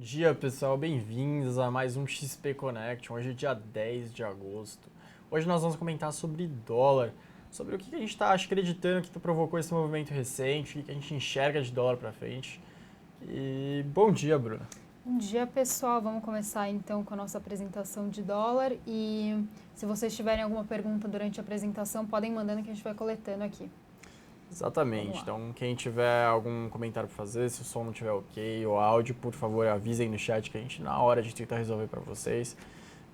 Dia pessoal, bem-vindos a mais um XP Connection. Hoje é dia 10 de agosto. Hoje nós vamos comentar sobre dólar, sobre o que a gente está acreditando que provocou esse movimento recente, o que a gente enxerga de dólar para frente. E bom dia, Bruna. Bom dia pessoal, vamos começar então com a nossa apresentação de dólar e se vocês tiverem alguma pergunta durante a apresentação, podem mandando que a gente vai coletando aqui. Exatamente, então quem tiver algum comentário para fazer, se o som não estiver ok, o áudio, por favor avisem no chat que a gente na hora a gente tenta resolver para vocês.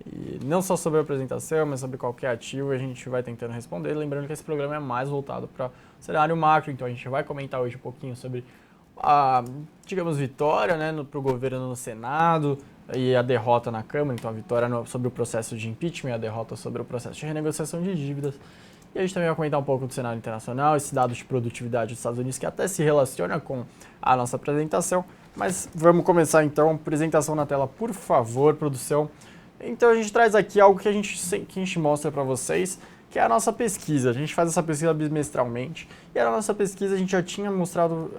E não só sobre a apresentação, mas sobre qualquer ativo a gente vai tentando responder. Lembrando que esse programa é mais voltado para o cenário macro, então a gente vai comentar hoje um pouquinho sobre a, digamos, vitória, né, para o governo no Senado e a derrota na Câmara, então a vitória sobre o processo de impeachment e a derrota sobre o processo de renegociação de dívidas. E a gente também vai comentar um pouco do cenário internacional, esse dado de produtividade dos Estados Unidos que até se relaciona com a nossa apresentação. Mas vamos começar então, apresentação na tela, por favor, produção. Então a gente traz aqui algo que a gente mostra para vocês, que é a nossa pesquisa. A gente faz essa pesquisa bimestralmente e a nossa pesquisa a gente já tinha mostrado,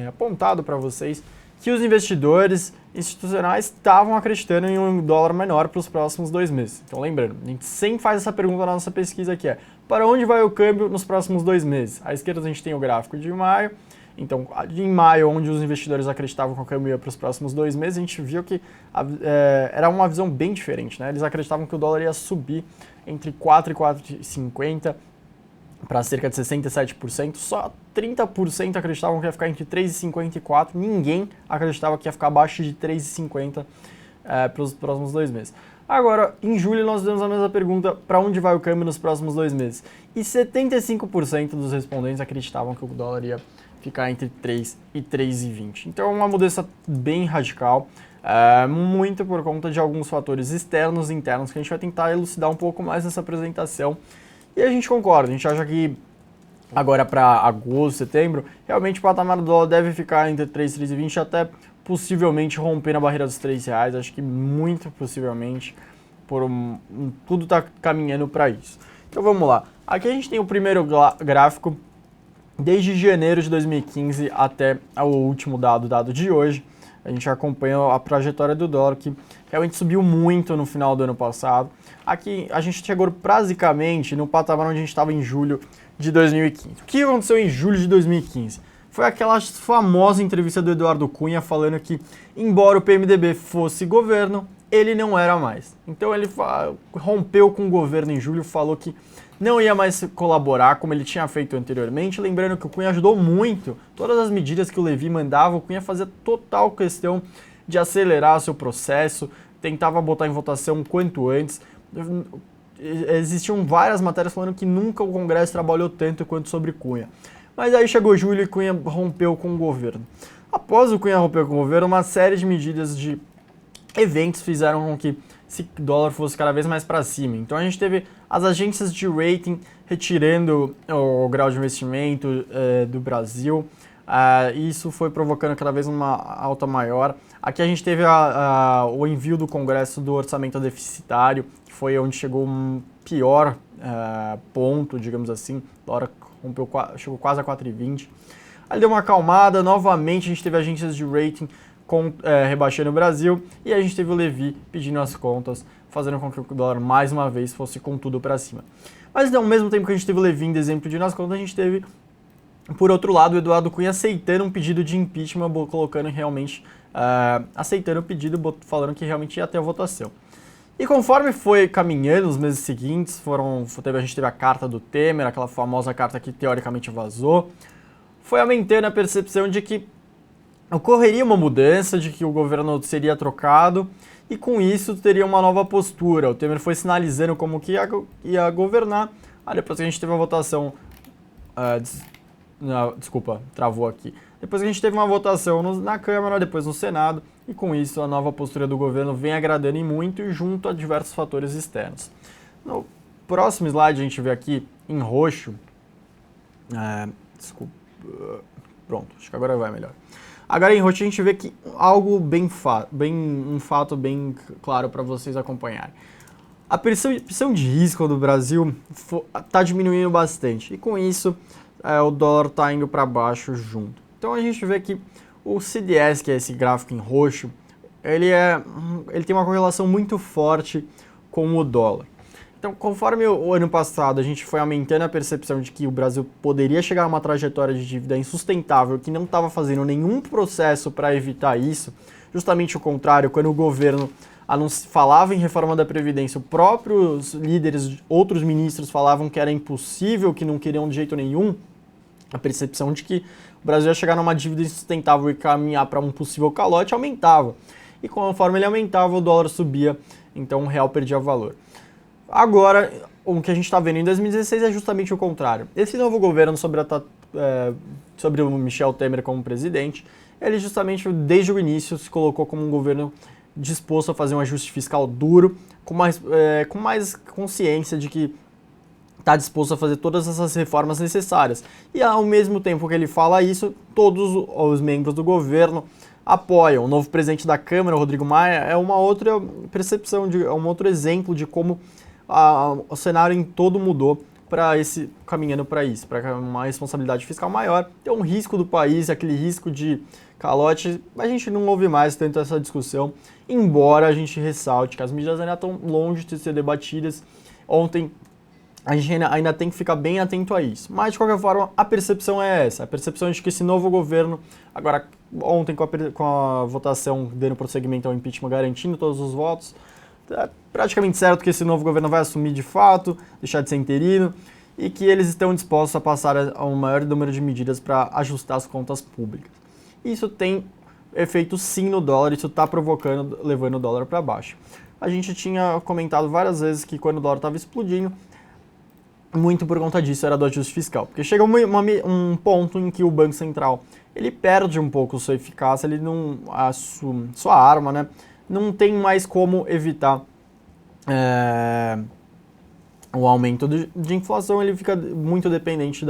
apontado para vocês que os investidores institucionais estavam acreditando em um dólar menor para os próximos 2 meses. Então lembrando, a gente sempre faz essa pergunta na nossa pesquisa que é: para onde vai o câmbio nos próximos 2 meses? À esquerda a gente tem o gráfico de maio. Então, em maio, onde os investidores acreditavam que o câmbio ia para os próximos 2 meses, a gente viu que era uma visão bem diferente, né? Eles acreditavam que o dólar ia subir entre 4 e 4,50 para cerca de 67%, só 30% acreditavam que ia ficar entre 3,50 e 4, ninguém acreditava que ia ficar abaixo de 3,50 para os próximos 2 meses. Agora, em julho, nós fizemos a mesma pergunta: para onde vai o câmbio nos próximos 2 meses? E 75% dos respondentes acreditavam que o dólar ia ficar entre 3 e 3,20. Então, é uma mudança bem radical, muito por conta de alguns fatores externos e internos que a gente vai tentar elucidar um pouco mais nessa apresentação. E a gente concorda, a gente acha que agora para agosto, setembro, realmente o patamar do dólar deve ficar entre 3 e 3,20 até possivelmente romper a barreira dos R$3. Acho que muito possivelmente, tudo está caminhando para isso. Então vamos lá. Aqui a gente tem o primeiro gráfico desde janeiro de 2015 até o último dado de hoje. A gente acompanha a trajetória do dólar, que realmente subiu muito no final do ano passado. Aqui a gente chegou basicamente no patamar onde a gente estava em julho de 2015. O que aconteceu em julho de 2015? Foi aquela famosa entrevista do Eduardo Cunha falando que, embora o PMDB fosse governo, ele não era mais. Então ele rompeu com o governo em julho, falou que não ia mais colaborar como ele tinha feito anteriormente. Lembrando que o Cunha ajudou muito, todas as medidas que o Levi mandava, o Cunha fazia total questão de acelerar seu processo, tentava botar em votação quanto antes. Existiam várias matérias falando que nunca o Congresso trabalhou tanto quanto sobre Cunha. Mas aí chegou julho e Cunha rompeu com o governo. Após o Cunha romper com o governo, uma série de medidas de eventos fizeram com que esse dólar fosse cada vez mais para cima. Então a gente teve as agências de rating retirando o grau de investimento do Brasil. Isso foi provocando cada vez uma alta maior. Aqui a gente teve o envio do Congresso do orçamento deficitário, que foi onde chegou um pior ponto, digamos assim. O dólar chegou quase a 4,20. Aí deu uma acalmada, novamente a gente teve agências de rating rebaixando o Brasil, e a gente teve o Levi pedindo as contas, fazendo com que o dólar mais uma vez fosse com tudo para cima. Mas ao mesmo tempo que a gente teve o Levi em dezembro pedindo as contas, a gente teve, por outro lado, o Eduardo Cunha aceitando um pedido de impeachment, colocando realmente, aceitando o pedido, falando que realmente ia ter a votação. E conforme foi caminhando os meses seguintes, a gente teve a carta do Temer, aquela famosa carta que teoricamente vazou, foi aumentando a percepção de que ocorreria uma mudança, de que o governo seria trocado e com isso teria uma nova postura. O Temer foi sinalizando como que ia governar. Depois que a gente teve a votação... desculpa, travou aqui. Depois que a gente teve uma votação na Câmara, depois no Senado, e com isso a nova postura do governo vem agradando em muito e junto a diversos fatores externos. No próximo slide a gente vê aqui em roxo... desculpa... Pronto, acho que agora vai melhor. Agora em roxo a gente vê que algo um fato bem claro para vocês acompanharem. A percepção de risco do Brasil está diminuindo bastante e com isso o dólar está indo para baixo junto. Então a gente vê que o CDS, que é esse gráfico em roxo, ele tem uma correlação muito forte com o dólar. Então, conforme o ano passado a gente foi aumentando a percepção de que o Brasil poderia chegar a uma trajetória de dívida insustentável, que não estava fazendo nenhum processo para evitar isso, justamente o contrário, quando o governo falava em reforma da Previdência, os próprios líderes, outros ministros falavam que era impossível, que não queriam de jeito nenhum, a percepção de que o Brasil ia chegar numa dívida insustentável e caminhar para um possível calote aumentava. E conforme ele aumentava, o dólar subia, então o real perdia valor. Agora, o que a gente está vendo em 2016 é justamente o contrário. Esse novo governo, sobre o Michel Temer como presidente, ele justamente, desde o início, se colocou como um governo disposto a fazer um ajuste fiscal duro, com mais consciência de que está disposto a fazer todas essas reformas necessárias. E ao mesmo tempo que ele fala isso, todos os membros do governo apoiam. O novo presidente da Câmara, Rodrigo Maia, é uma outra percepção, é um outro exemplo de como o cenário em todo mudou caminhando para isso, para uma responsabilidade fiscal maior, tem um risco do país, aquele risco de calote, a gente não ouve mais tanto essa discussão, embora a gente ressalte que as medidas ainda estão longe de ser debatidas. Ontem a gente ainda tem que ficar bem atento a isso. Mas, de qualquer forma, a percepção é essa. A percepção de que esse novo governo, agora, ontem com a votação dando prosseguimento ao impeachment, garantindo todos os votos, é praticamente certo que esse novo governo vai assumir de fato, deixar de ser interino, e que eles estão dispostos a passar a um maior número de medidas para ajustar as contas públicas. Isso tem efeito sim no dólar, isso está levando o dólar para baixo. A gente tinha comentado várias vezes que quando o dólar estava explodindo, muito por conta disso era do ajuste fiscal, porque chega um ponto em que o Banco Central ele perde um pouco sua eficácia, ele não sua arma, né? Não tem mais como evitar o aumento de inflação, ele fica muito dependente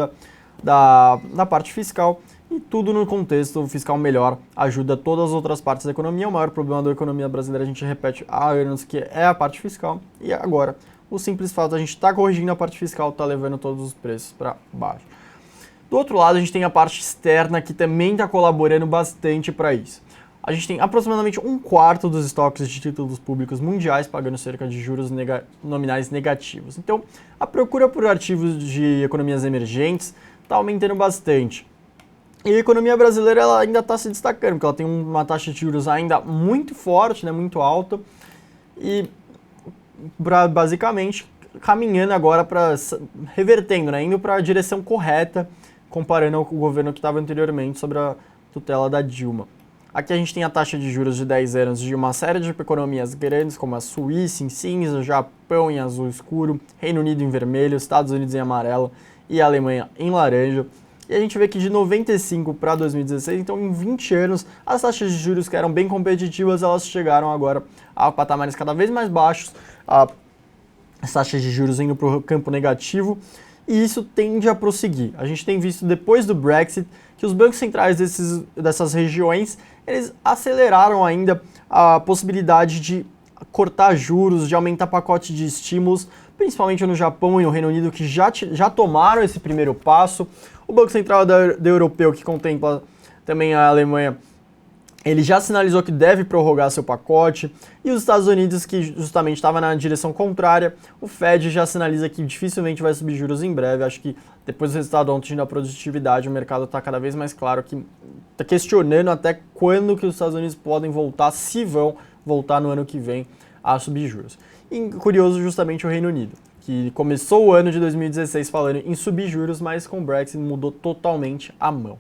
da parte fiscal, e tudo no contexto fiscal melhor ajuda todas as outras partes da economia. O maior problema da economia brasileira, a gente repete há anos, que é a parte fiscal, e agora o simples fato de a gente estar corrigindo a parte fiscal está levando todos os preços para baixo. Do outro lado, a gente tem a parte externa, que também está colaborando bastante para isso. A gente tem aproximadamente um quarto dos estoques de títulos públicos mundiais pagando cerca de juros nominais negativos. Então, a procura por ativos de economias emergentes está aumentando bastante. E a economia brasileira ela ainda está se destacando, porque ela tem uma taxa de juros ainda muito forte, né, muito alta, e basicamente caminhando agora revertendo, né, indo para a direção correta, comparando com o governo que estava anteriormente sob a tutela da Dilma. Aqui a gente tem a taxa de juros de 10 anos de uma série de economias grandes, como a Suíça em cinza, o Japão em azul escuro, Reino Unido em vermelho, Estados Unidos em amarelo e a Alemanha em laranja. E a gente vê que de 95 para 2016, então em 20 anos, as taxas de juros que eram bem competitivas, elas chegaram agora a patamares cada vez mais baixos, as taxas de juros indo para o campo negativo, e isso tende a prosseguir. A gente tem visto depois do Brexit que os bancos centrais dessas regiões, eles aceleraram ainda a possibilidade de cortar juros, de aumentar pacote de estímulos, principalmente no Japão e no Reino Unido, que já tomaram esse primeiro passo. O Banco Central da Europeu, que contempla também a Alemanha, ele já sinalizou que deve prorrogar seu pacote, e os Estados Unidos, que justamente estava na direção contrária, o Fed já sinaliza que dificilmente vai subir juros em breve. Acho que depois do resultado ontem da produtividade, o mercado está cada vez mais claro que está questionando até quando que os Estados Unidos podem voltar, se vão voltar no ano que vem a subir juros. E curioso justamente o Reino Unido, que começou o ano de 2016 falando em subir juros, mas com o Brexit mudou totalmente a mão.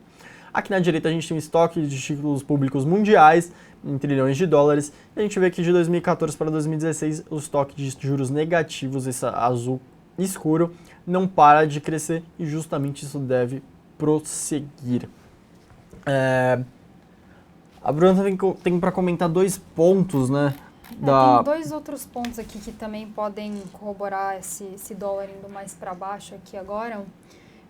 Aqui na direita a gente tem um estoque de títulos públicos mundiais em trilhões de dólares, e a gente vê que de 2014 para 2016 o estoque de juros negativos, esse azul escuro, não para de crescer, e justamente isso deve prosseguir. A Bruna tem para comentar dois pontos, né? Tem dois outros pontos aqui que também podem corroborar esse dólar indo mais para baixo aqui agora.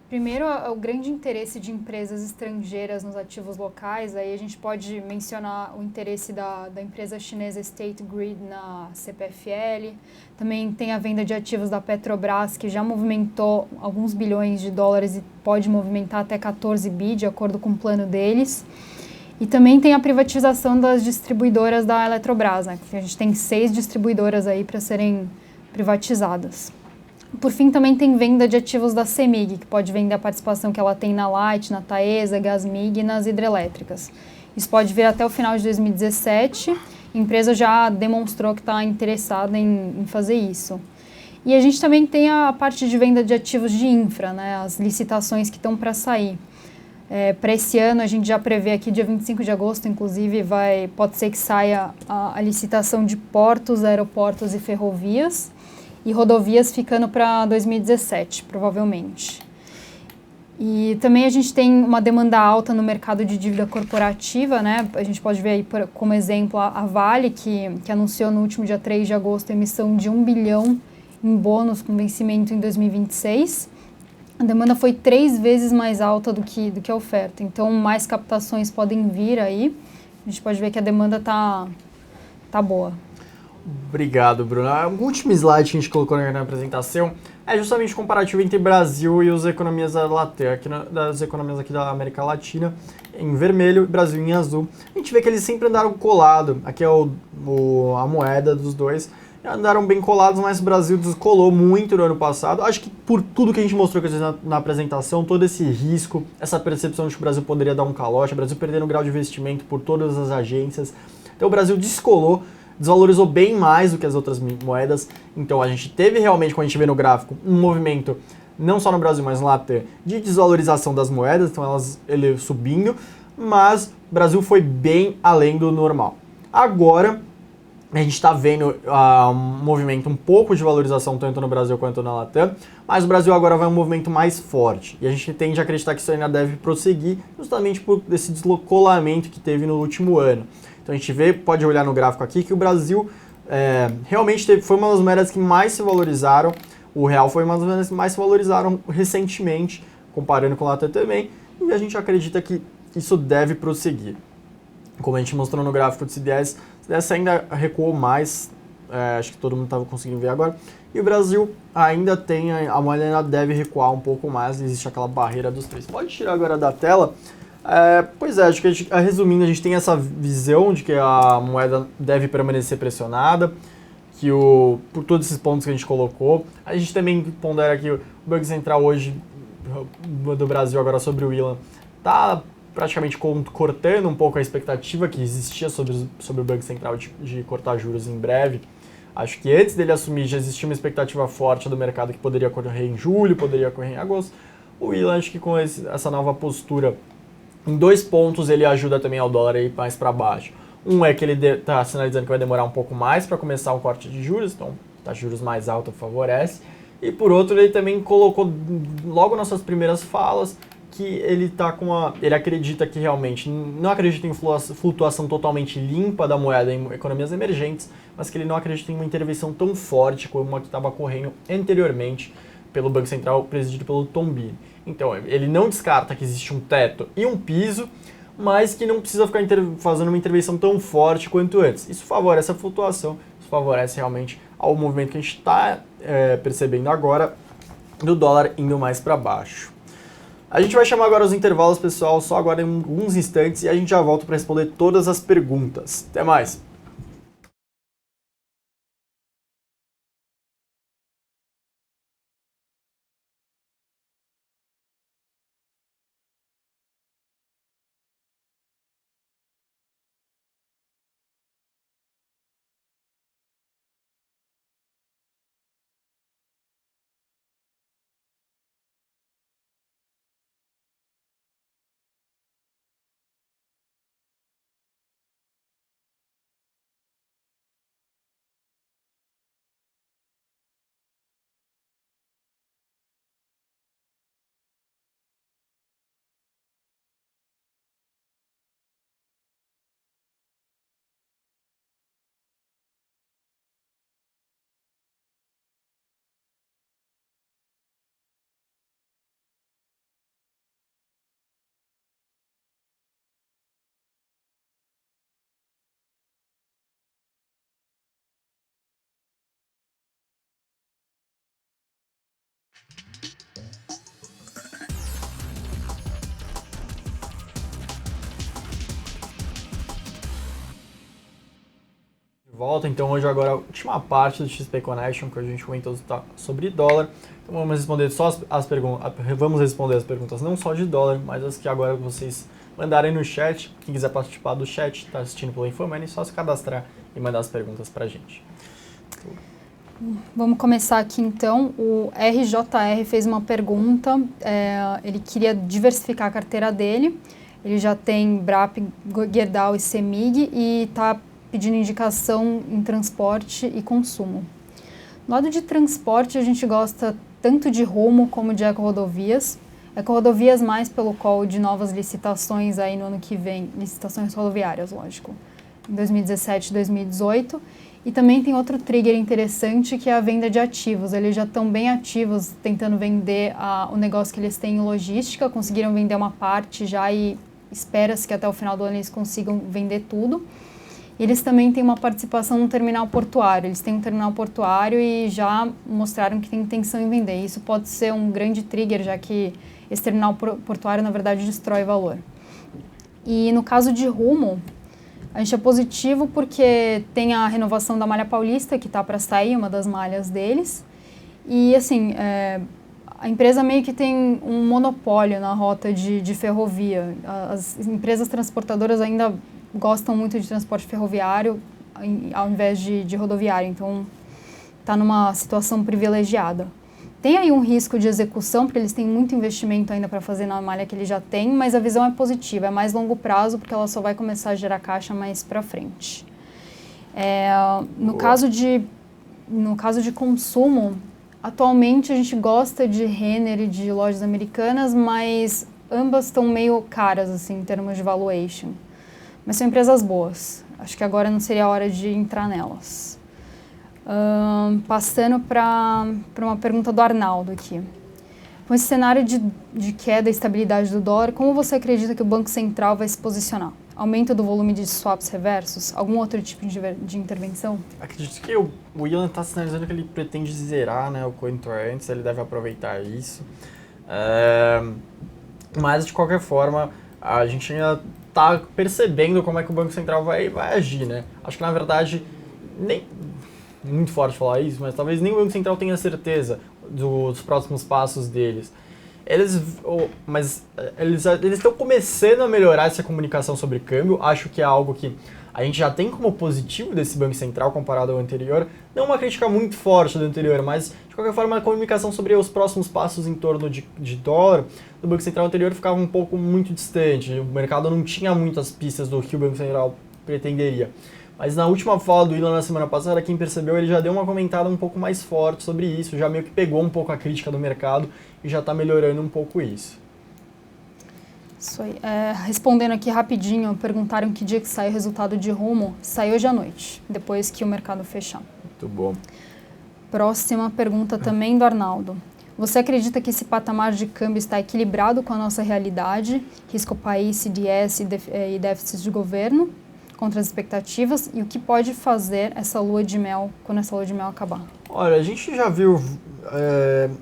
Primeiro, o grande interesse de empresas estrangeiras nos ativos locais. Aí a gente pode mencionar o interesse da empresa chinesa State Grid na CPFL. Também tem a venda de ativos da Petrobras, que já movimentou alguns bilhões de dólares e pode movimentar até 14 bi, de acordo com o plano deles. E também tem a privatização das distribuidoras da Eletrobras, né? A gente tem 6 distribuidoras aí para serem privatizadas. Por fim, também tem venda de ativos da CEMIG, que pode vender a participação que ela tem na Light, na Taesa, Gasmig e nas hidrelétricas. Isso pode vir até o final de 2017. A empresa já demonstrou que está interessada em fazer isso. E a gente também tem a parte de venda de ativos de infra, né? As licitações que estão para sair. Para esse ano, a gente já prevê aqui, dia 25 de agosto, inclusive, pode ser que saia a licitação de portos, aeroportos e ferrovias, e rodovias ficando para 2017, provavelmente. E também a gente tem uma demanda alta no mercado de dívida corporativa, né? A gente pode ver aí como exemplo a Vale, que anunciou no último dia 3 de agosto a emissão de 1 bilhão em bônus com vencimento em 2026. A demanda foi 3 vezes mais alta do que a oferta, então mais captações podem vir aí. A gente pode ver que a demanda tá boa. Obrigado, Bruno. O último slide que a gente colocou na apresentação é justamente o comparativo entre Brasil e as economias das economias aqui da América Latina, em vermelho, e Brasil em azul. A gente vê que eles sempre andaram colados. Aqui é a moeda dos dois. Andaram bem colados, mas o Brasil descolou muito no ano passado. Acho que por tudo que a gente mostrou na apresentação, todo esse risco, essa percepção de que o Brasil poderia dar um calote, o Brasil perdendo grau de investimento por todas as agências. Então o Brasil descolou, desvalorizou bem mais do que as outras moedas. Então a gente teve realmente, como a gente vê no gráfico, um movimento, não só no Brasil, mas no Latam, de desvalorização das moedas, então ele subindo, mas o Brasil foi bem além do normal. Agora, a gente está vendo um movimento um pouco de valorização tanto no Brasil quanto na Latam, mas o Brasil agora vai um movimento mais forte. E a gente tende a acreditar que isso ainda deve prosseguir justamente por esse descolamento que teve no último ano. Então a gente pode olhar no gráfico aqui que o Brasil realmente foi uma das moedas que mais se valorizaram. O real foi uma das moedas que mais se valorizaram recentemente, comparando com o Latam também. E a gente acredita que isso deve prosseguir. Como a gente mostrou no gráfico do CDS, essa ainda recuou mais, acho que todo mundo estava conseguindo ver agora, e o Brasil ainda tem, a moeda ainda deve recuar um pouco mais, existe aquela barreira dos 3. Pode tirar agora da tela. Pois é, acho que resumindo, a gente tem essa visão de que a moeda deve permanecer pressionada, que por todos esses pontos que a gente colocou. A gente também pondera que o Banco Central hoje, do Brasil agora sobre o William, está praticamente cortando um pouco a expectativa que existia sobre o Banco Central de cortar juros em breve. Acho que antes dele assumir já existia uma expectativa forte do mercado que poderia ocorrer em julho, poderia ocorrer em agosto. O William, acho que com essa nova postura, em 2 pontos ele ajuda também ao dólar a ir mais para baixo. Um é que ele está sinalizando que vai demorar um pouco mais para começar o corte de juros, então taxa de juros mais alta favorece. E por outro, ele também colocou logo nas suas primeiras falas que ele acredita que realmente não acredita em flutuação totalmente limpa da moeda em economias emergentes, mas que ele não acredita em uma intervenção tão forte como a que estava ocorrendo anteriormente pelo Banco Central presidido pelo Tom Billy. Então, ele não descarta que existe um teto e um piso, mas que não precisa ficar fazendo uma intervenção tão forte quanto antes. Isso favorece a flutuação, isso favorece realmente ao movimento que a gente está percebendo agora do dólar indo mais para baixo. A gente vai chamar agora os intervalos, pessoal, só agora em alguns instantes e a gente já volta para responder todas as perguntas. Até mais! Volta, então hoje agora a última parte do XP Connection, que a gente comentou sobre dólar. Então vamos responder só vamos responder as perguntas não só de dólar, mas as que agora vocês mandarem no chat. Quem quiser participar do chat, está assistindo pelo InfoMoney, é só se cadastrar e mandar as perguntas pra gente. Vamos começar aqui então. O RJR fez uma pergunta, ele queria diversificar a carteira dele. Ele já tem BRAP, Gerdau e CEMIG e está pedindo indicação em transporte e consumo. No lado de transporte, a gente gosta tanto de Rumo como de Ecorodovias. Ecorodovias mais pelo call de novas licitações aí no ano que vem, licitações rodoviárias, lógico, em 2017 e 2018. E também tem outro trigger interessante que é a venda de ativos. Eles já estão bem ativos tentando vender o negócio que eles têm em logística, conseguiram vender uma parte já e espera-se que até o final do ano eles consigam vender tudo. Eles também têm uma participação no terminal portuário. Eles têm um terminal portuário e já mostraram que tem intenção em vender. Isso pode ser um grande trigger, já que esse terminal portuário, na verdade, destrói valor. E no caso de Rumo, a gente é positivo porque tem a renovação da Malha Paulista, que está para sair, uma das malhas deles. E, assim, a empresa meio que tem um monopólio na rota de ferrovia. As empresas transportadoras ainda gostam muito de transporte ferroviário ao invés de rodoviário, então está numa situação privilegiada. Tem aí um risco de execução, porque eles têm muito investimento ainda para fazer na malha que eles já têm, mas a visão é positiva, é mais longo prazo, porque ela só vai começar a gerar caixa mais para frente. No caso de consumo, atualmente a gente gosta de Renner e de lojas americanas, mas ambas estão meio caras assim, em termos de valuation. Mas são empresas boas. Acho que agora não seria a hora de entrar nelas. Passando para uma pergunta do Arnaldo aqui. Com esse cenário de queda e estabilidade do dólar, como você acredita que o Banco Central vai se posicionar? Aumento do volume de swaps reversos? Algum outro tipo de intervenção? Acredito que o Ilan está sinalizando que ele pretende zerar, né, o Cointor antes, ele deve aproveitar isso. Mas, de qualquer forma, a gente ainda está percebendo como é que o Banco Central vai agir, né? Acho que, na verdade, nem muito forte falar isso, mas talvez nem o Banco Central tenha certeza dos próximos passos deles. Mas eles estão começando a melhorar essa comunicação sobre câmbio. Acho que é algo que a gente já tem como positivo desse Banco Central comparado ao anterior. Não uma crítica muito forte do anterior, mas de qualquer forma a comunicação sobre os próximos passos em torno de dólar do Banco Central anterior ficava um pouco muito distante. O mercado não tinha muitas pistas do que o Banco Central pretenderia. Mas na última fala do Ilan na semana passada, quem percebeu, ele já deu uma comentada um pouco mais forte sobre isso, já meio que pegou um pouco a crítica do mercado e já está melhorando um pouco isso. Isso aí. Respondendo aqui rapidinho, perguntaram que dia que sai o resultado de Rumo. Sai hoje à noite, depois que o mercado fechar. Muito bom. Próxima pergunta também do Arnaldo. Você acredita que esse patamar de câmbio está equilibrado com a nossa realidade, risco país, CDS e déficits de governo, contra as expectativas? E o que pode fazer essa lua de mel quando essa lua de mel acabar? Olha, a gente já viu,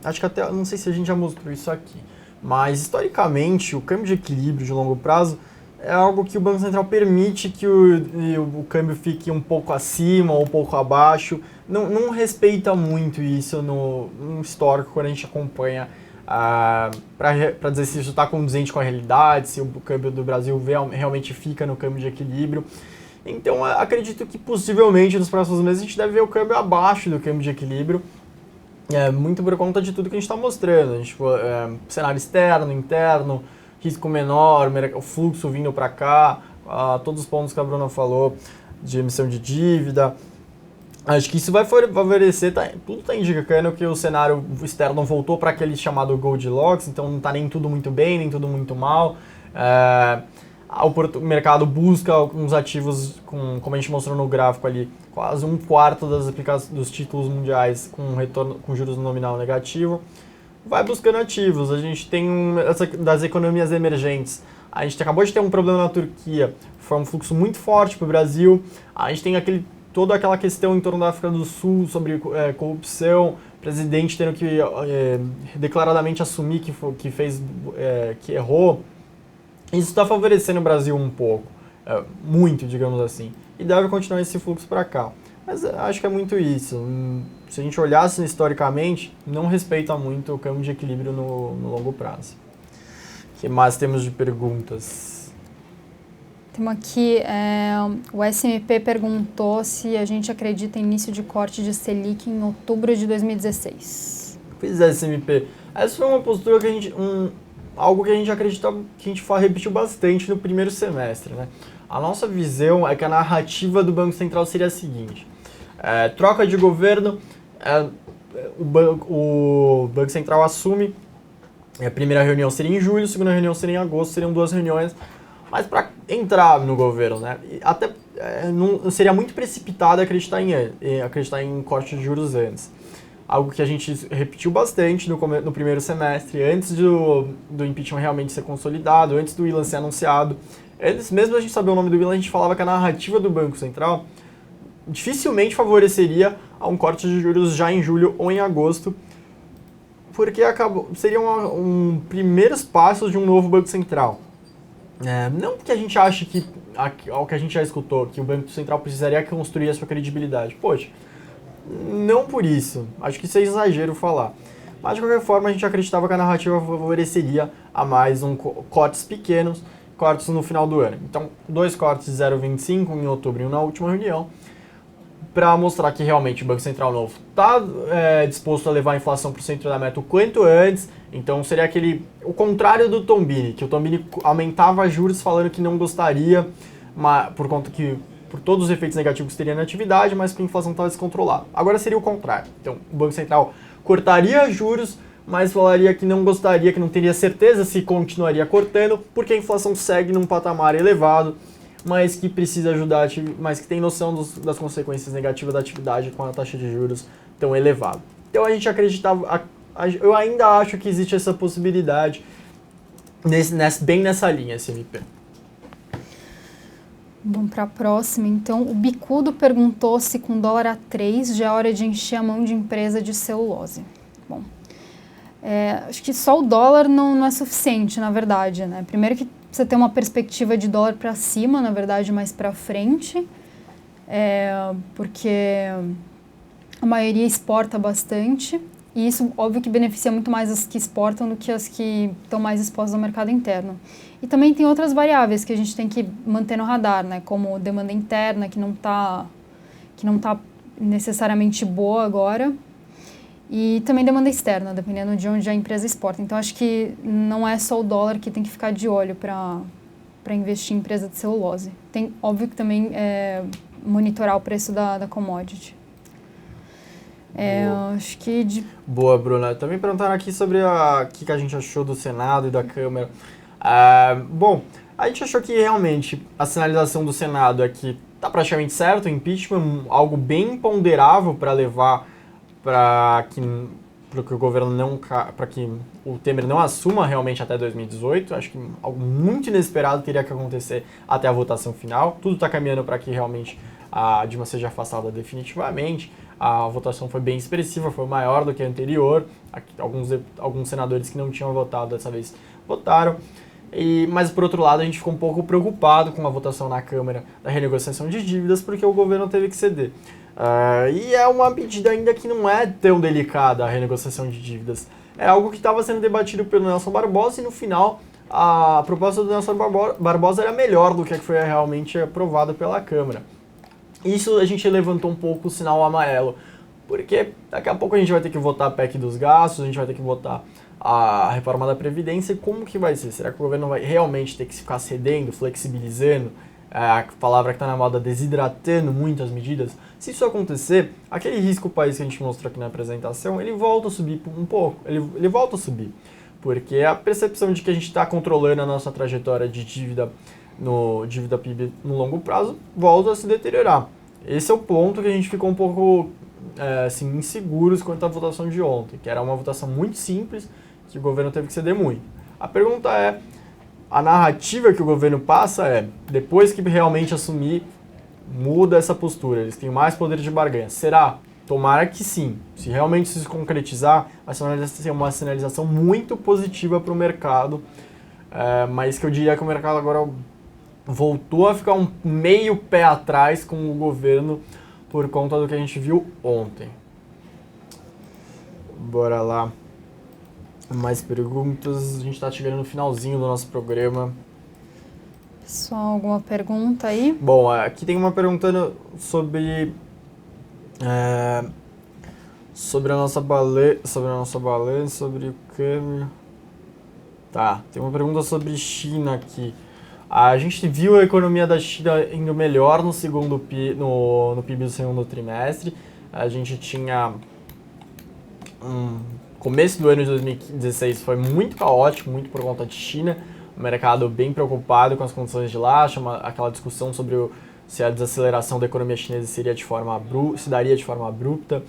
acho que até, não sei se a gente já mostrou isso aqui, mas historicamente o câmbio de equilíbrio de longo prazo é algo que o Banco Central permite que o câmbio fique um pouco acima ou um pouco abaixo. Não respeita muito isso no histórico quando a gente acompanha, para dizer se isso está condizente com a realidade, se o câmbio do Brasil realmente fica no câmbio de equilíbrio. Então, acredito que possivelmente nos próximos meses a gente deve ver o câmbio abaixo do câmbio de equilíbrio, muito por conta de tudo que a gente está mostrando. A gente, cenário externo, interno, risco menor, o fluxo vindo para cá, todos os pontos que a Bruna falou de emissão de dívida. Acho que isso vai favorecer, tudo está indicando que o cenário externo voltou para aquele chamado Goldilocks, então não está nem tudo muito bem, nem tudo muito mal. O mercado busca alguns ativos, como a gente mostrou no gráfico ali, quase um quarto dos títulos mundiais com retorno com juros nominal negativo. Vai buscando ativos. A gente tem das economias emergentes. A gente acabou de ter um problema na Turquia, foi um fluxo muito forte para o Brasil. A gente tem toda aquela questão em torno da África do Sul sobre corrupção, presidente tendo que declaradamente assumir que errou. Isso está favorecendo o Brasil um pouco, muito, digamos assim. e deve continuar esse fluxo para cá. Mas acho que é muito isso. Se a gente olhasse historicamente, não respeita muito o câmbio de equilíbrio no longo prazo. O que mais temos de perguntas? Temos aqui, o SMP perguntou se a gente acredita em início de corte de Selic em outubro de 2016. Pois é, SMP. Essa foi uma postura que a gente... algo que a gente acreditava, que a gente repetiu bastante no primeiro semestre, né? A nossa visão é que a narrativa do Banco Central seria a seguinte: troca de governo, o Banco Central assume, a primeira reunião seria em julho, a segunda reunião seria em agosto, seriam 2 reuniões, mas para entrar no governo, né? Até não seria muito precipitado acreditar em corte de juros antes. Algo que a gente repetiu bastante no primeiro semestre, antes do impeachment realmente ser consolidado, antes do Willan ser anunciado. Antes, mesmo a gente saber o nome do Willan, a gente falava que a narrativa do Banco Central dificilmente favoreceria a um corte de juros já em julho ou em agosto, porque seriam primeiros passos de um novo Banco Central. Não porque a gente acha que, ao que a gente já escutou, que o Banco Central precisaria construir a sua credibilidade. Poxa, não por isso. Acho que isso é exagero falar. Mas, de qualquer forma, a gente acreditava que a narrativa favoreceria a mais cortes pequenos, cortes no final do ano. Então, 2 cortes de 0,25 em outubro e um na última reunião, para mostrar que realmente o Banco Central novo está disposto a levar a inflação para o centro da meta o quanto antes. Então, seria o contrário do Tombini, que o Tombini aumentava juros falando que não gostaria, por conta que por todos os efeitos negativos que teria na atividade, mas que a inflação estava descontrolada. Agora seria o contrário. Então, o Banco Central cortaria juros, mas falaria que não gostaria, que não teria certeza se continuaria cortando, porque a inflação segue num patamar elevado, mas que precisa ajudar, mas que tem noção das consequências negativas da atividade com a taxa de juros tão elevada. Então, a gente acreditava, eu ainda acho que existe essa possibilidade bem nessa linha, SMP. Vamos para a próxima. Então, o Bicudo perguntou se com dólar a 3 já é hora de encher a mão de empresa de celulose. Bom, acho que só o dólar não é suficiente, na verdade, né? Primeiro que você tem uma perspectiva de dólar para cima, na verdade, mais para frente, porque a maioria exporta bastante, e isso, óbvio, que beneficia muito mais as que exportam do que as que estão mais expostas ao mercado interno. E também tem outras variáveis que a gente tem que manter no radar, né? Como demanda interna, que não tá necessariamente boa agora, e também demanda externa, dependendo de onde a empresa exporta. Então, acho que não é só o dólar que tem que ficar de olho para investir em empresa de celulose. Tem, óbvio, que também monitorar o preço da commodity. Acho que... Boa, Bruna. Também perguntaram aqui sobre o que a gente achou do Senado e da Câmara. Bom, a gente achou que realmente a sinalização do Senado é que está praticamente certo, o impeachment, algo bem ponderável para levar para que o governo para que o Temer não assuma realmente até 2018. Acho que algo muito inesperado teria que acontecer até a votação final. Tudo está caminhando para que realmente a Dilma seja afastada definitivamente. A votação foi bem expressiva, foi maior do que a anterior. Alguns senadores que não tinham votado dessa vez votaram. Mas, por outro lado, a gente ficou um pouco preocupado com a votação na Câmara da renegociação de dívidas, porque o governo teve que ceder. E é uma medida ainda que não é tão delicada, a renegociação de dívidas. É algo que estava sendo debatido pelo Nelson Barbosa e, no final, a proposta do Nelson Barbosa era melhor do que a que foi realmente aprovada pela Câmara. Isso a gente levantou um pouco o sinal amarelo, porque daqui a pouco a gente vai ter que votar a PEC dos gastos, a gente vai ter que votar a reforma da Previdência. E como que vai ser? Será que o governo vai realmente ter que ficar cedendo, flexibilizando, a palavra que está na moda, desidratando muitas medidas? Se isso acontecer, aquele risco país que a gente mostrou aqui na apresentação, ele volta a subir um pouco, ele volta a subir, porque a percepção de que a gente está controlando a nossa trajetória de dívida PIB no longo prazo volta a se deteriorar. Esse é o ponto que a gente ficou um pouco inseguros quanto à votação de ontem, que era uma votação muito simples, que o governo teve que ceder muito. A pergunta é, a narrativa que o governo passa depois que realmente assumir, muda essa postura, eles têm mais poder de barganha. Será? Tomara que sim. Se realmente se concretizar, vai ser uma sinalização muito positiva para o mercado, mas que eu diria que o mercado agora voltou a ficar um meio pé atrás com o governo por conta do que a gente viu ontem. Bora lá. Mais perguntas. A gente está chegando no finalzinho do nosso programa. Pessoal, alguma pergunta aí? Bom, aqui tem uma perguntando sobre sobre a nossa balança, sobre o câmbio. Tá, tem uma pergunta sobre China aqui. A gente viu a economia da China indo melhor no PIB do segundo trimestre. A gente tinha começo do ano de 2016 foi muito caótico, muito por conta de China. O mercado bem preocupado com as condições de lá, aquela discussão sobre se a desaceleração da economia chinesa se daria de forma abrupta,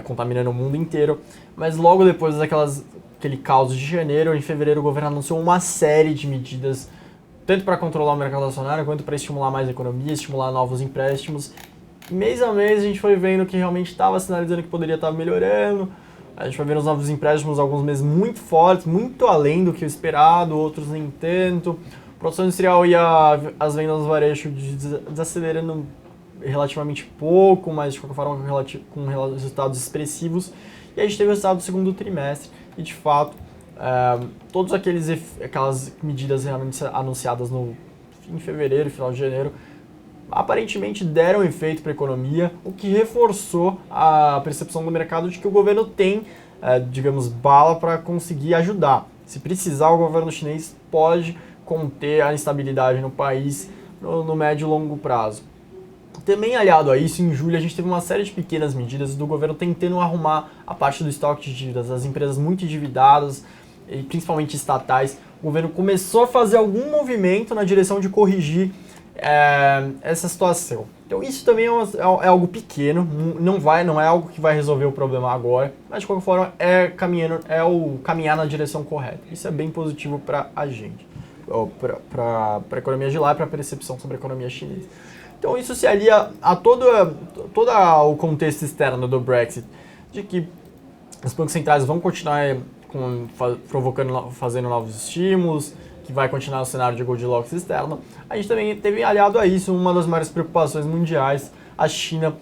contaminando o mundo inteiro. Mas logo depois aquele caos de janeiro, em fevereiro, o governo anunciou uma série de medidas, tanto para controlar o mercado acionário, quanto para estimular mais a economia, estimular novos empréstimos. Mês a mês a gente foi vendo que realmente estava sinalizando que poderia estar melhorando. A gente vai ver os novos empréstimos alguns meses muito fortes, muito além do que o esperado, outros nem tanto. A produção industrial e as vendas no varejo desacelerando relativamente pouco, mas de qualquer forma com resultados expressivos. E a gente teve o resultado do segundo trimestre e, de fato, todas aquelas medidas realmente anunciadas em fevereiro, final de janeiro, aparentemente deram efeito para a economia, o que reforçou a percepção do mercado de que o governo tem, digamos, bala para conseguir ajudar. Se precisar, o governo chinês pode conter a instabilidade no país no médio e longo prazo. Também aliado a isso, em julho a gente teve uma série de pequenas medidas do governo tentando arrumar a parte do estoque de dívidas, as empresas muito endividadas, e principalmente estatais. O governo começou a fazer algum movimento na direção de corrigir essa situação. Então isso também é algo pequeno, não é algo que vai resolver o problema agora, mas de qualquer forma o caminhar na direção correta. Isso é bem positivo para a gente, para a economia de lá e para a percepção sobre a economia chinesa. Então isso se alia a todo o contexto externo do Brexit, de que os bancos centrais vão continuar fazendo novos estímulos, que vai continuar o cenário de Goldilocks externo. A gente também teve aliado a isso uma das maiores preocupações mundiais, a China,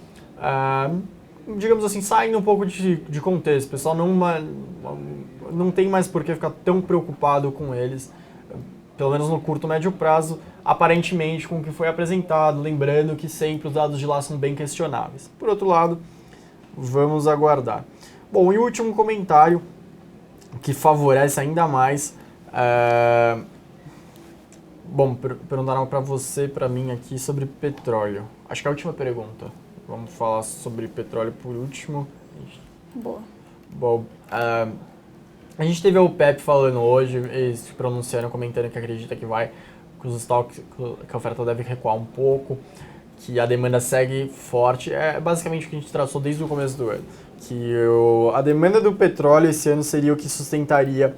digamos assim, saindo um pouco de contexto. O pessoal não tem mais por que ficar tão preocupado com eles, pelo menos no curto, médio prazo, aparentemente com o que foi apresentado, lembrando que sempre os dados de lá são bem questionáveis. Por outro lado, vamos aguardar. Bom, e o último comentário, que favorece ainda mais... Bom, perguntaram para você, para mim aqui, sobre petróleo. Acho que é a última pergunta. Vamos falar sobre petróleo por último. Boa. Bom, a gente teve a OPEP falando hoje, eles se pronunciando, comentando que acredita que os estoques, que a oferta deve recuar um pouco, que a demanda segue forte. É basicamente o que a gente traçou desde o começo do ano. Que a demanda do petróleo esse ano seria o que sustentaria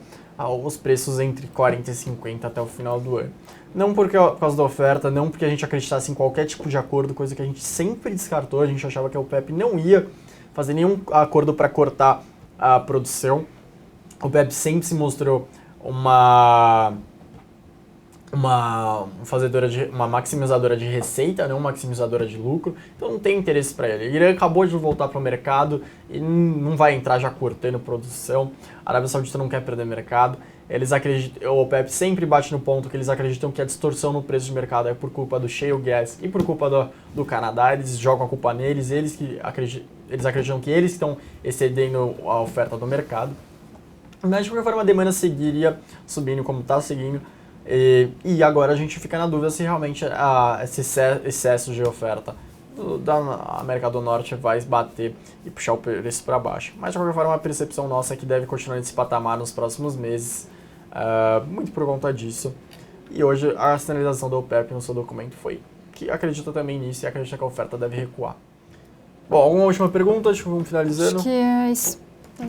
os preços entre 40 e 50 até o final do ano. Não por causa da oferta, não porque a gente acreditasse em qualquer tipo de acordo, coisa que a gente sempre descartou, a gente achava que a OPEP não ia fazer nenhum acordo para cortar a produção. A OPEP sempre se mostrou uma maximizadora de receita, não maximizadora de lucro, então não tem interesse para ele. O Irã acabou de voltar para o mercado e não vai entrar já cortando produção. A Arábia Saudita não quer perder mercado. O OPEP sempre bate no ponto que eles acreditam que a distorção no preço de mercado é por culpa do shale gas e por culpa do Canadá. Eles jogam a culpa neles, eles acreditam que eles estão excedendo a oferta do mercado. Mas de qualquer forma a demanda seguiria subindo como está seguindo. E agora a gente fica na dúvida se realmente esse excesso de oferta da América do Norte vai bater e puxar o preço para baixo. Mas de qualquer forma a percepção nossa é que deve continuar nesse patamar nos próximos meses, muito por conta disso. E hoje a sinalização da OPEP no seu documento foi que acredita também nisso e acredita que a oferta deve recuar. Bom, alguma última pergunta? Acho que vamos finalizando. Acho que é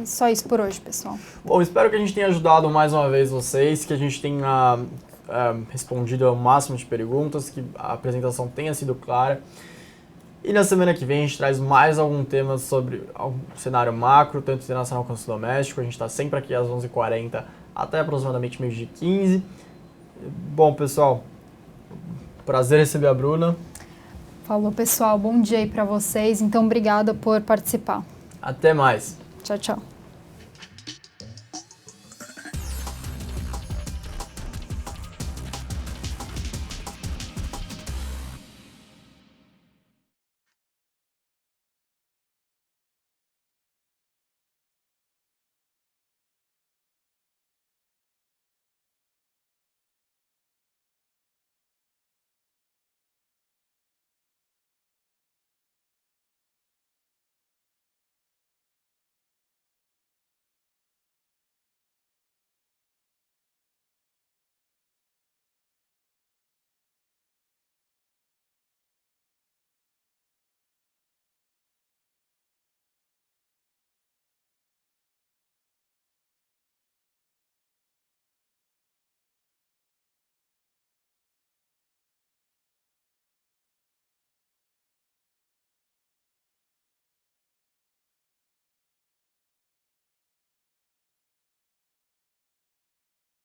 só isso por hoje, pessoal. Bom, espero que a gente tenha ajudado mais uma vez vocês, que a gente tenha respondido ao máximo de perguntas, que a apresentação tenha sido clara. E na semana que vem a gente traz mais algum tema sobre o cenário macro, tanto internacional quanto doméstico. A gente está sempre aqui às 11h40 até aproximadamente meio-dia 15. Bom, pessoal, Prazer receber a Bruna. Falou, pessoal. Bom dia aí para vocês. Então, obrigada por participar. Até mais. Tchau, tchau.